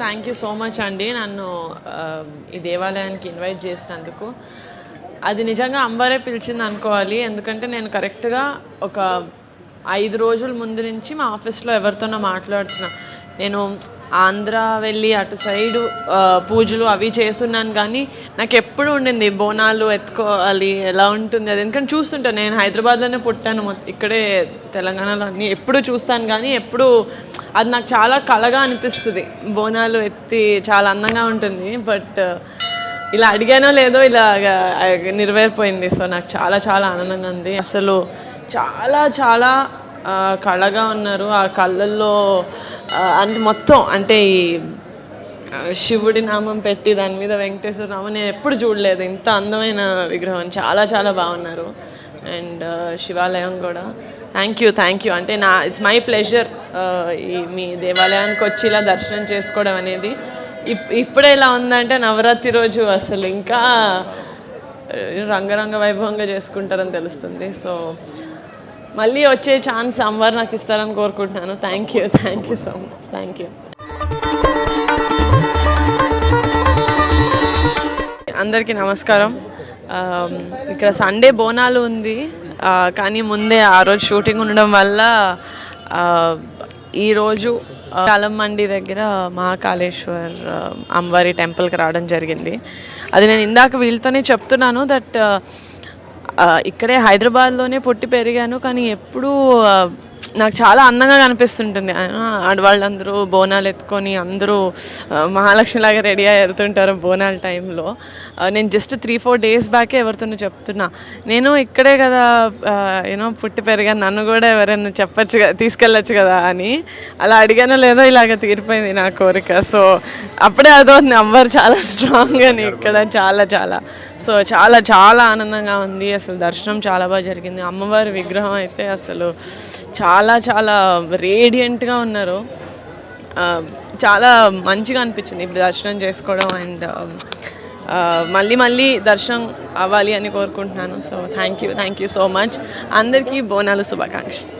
Thank you so much అండి నన్ను ఈ దేవాలయానికి ఇన్వైట్ చేసినందుకు. అది నిజంగా అంబరే పిలిచింది అనుకోవాలి. ఎందుకంటే నేను కరెక్ట్గా ఒక 5 రోజుల ముందు నుంచి మా ఆఫీస్లో ఎవరితోనో మాట్లాడుతున్నా. నేను ఆంధ్ర వెళ్ళి అటు సైడు పూజలు అవి చేసున్నాను, కానీ నాకు ఎప్పుడు ఉండింది బోనాలు ఎత్తుకోవాలి, ఎలా ఉంటుంది అది. ఎందుకంటే చూస్తుంటాను, నేను హైదరాబాద్లోనే పుట్టాను, ఇక్కడే తెలంగాణలో అన్నీ ఎప్పుడు చూస్తాను, కానీ ఎప్పుడు అది నాకు చాలా కళగా అనిపిస్తుంది. బోనాలు ఎత్తి చాలా అందంగా ఉంటుంది. బట్ ఇలా అడిగానో లేదో ఇలా నెరవేరిపోయింది. సో నాకు చాలా చాలా ఆనందంగా ఉంది. అసలు చాలా చాలా కళగా ఉన్నారు. ఆ కళ్ళల్లో అంటే మొత్తం అంటే ఈ శివుడి నామం పెట్టి దాని మీద వెంకటేశ్వర నామం నేను ఎప్పుడు చూడలేదు ఇంత అందమైన విగ్రహం. చాలా చాలా బాగున్నారు. అండ్ శివాలయం కూడా థ్యాంక్ యూ అంటే ఇట్స్ మై ప్లెజర్ ఈ మీ దేవాలయానికి వచ్చి ఇలా దర్శనం చేసుకోవడం అనేది. ఇప్పుడే ఇలా ఉందంటే నవరాత్రి రోజు అసలు ఇంకా రంగరంగ వైభవంగా చేసుకుంటారని తెలుస్తుంది. సో మళ్ళీ వచ్చే ఛాన్స్ అమ్మవారు నాకు ఇస్తారని కోరుకుంటున్నాను. Thank you so much. Thank you. అందరికీ నమస్కారం. ఇక్కడ సండే బోనాలు ఉంది, కానీ ముందే ఆ రోజు షూటింగ్ ఉండడం వల్ల ఈరోజు కాలమండి దగ్గర మహాకాళేశ్వర్ అమ్మవారి టెంపుల్కి రావడం జరిగింది. అది నేను ఇందాక వీళ్ళతోనే చెప్తున్నాను దట్ ఇక్కడే హైదరాబాద్లోనే పుట్టి పెరిగాను, కానీ ఎప్పుడూ నాకు చాలా అందంగా కనిపిస్తుంటుంది. ఆడవాళ్ళందరూ బోనాలు ఎత్తుకొని అందరూ మహాలక్ష్మిలాగా రెడీ అయ్యి వెళ్తుంటారు బోనాల టైంలో. నేను జస్ట్ 3-4 days బ్యాకే ఎవరితోనో చెప్తున్నా, నేను ఇక్కడే కదా పుట్టి పెరిగాను, నన్ను కూడా ఎవరైనా చెప్పచ్చు కదా, తీసుకెళ్ళచ్చు కదా అని. అలా అడిగానో లేదో ఇలాగ తీరిపోయింది నా కోరిక. సో అప్పుడే అదవుతుంది అమ్మవారు చాలా స్ట్రాంగ్ అని ఇక్కడ చాలా చాలా. సో చాలా చాలా ఆనందంగా ఉంది. అసలు దర్శనం చాలా బాగా జరిగింది. అమ్మవారి విగ్రహం అయితే అసలు చాలా చాలా రేడియంట్గా ఉన్నారు. చాలా మంచిగా అనిపించింది ఇప్పుడు దర్శనం చేసుకోవడం. అండ్ మళ్ళీ మళ్ళీ దర్శనం అవ్వాలి అని కోరుకుంటున్నాను. So thank you so much. అందరికీ బోనాలు శుభాకాంక్షలు.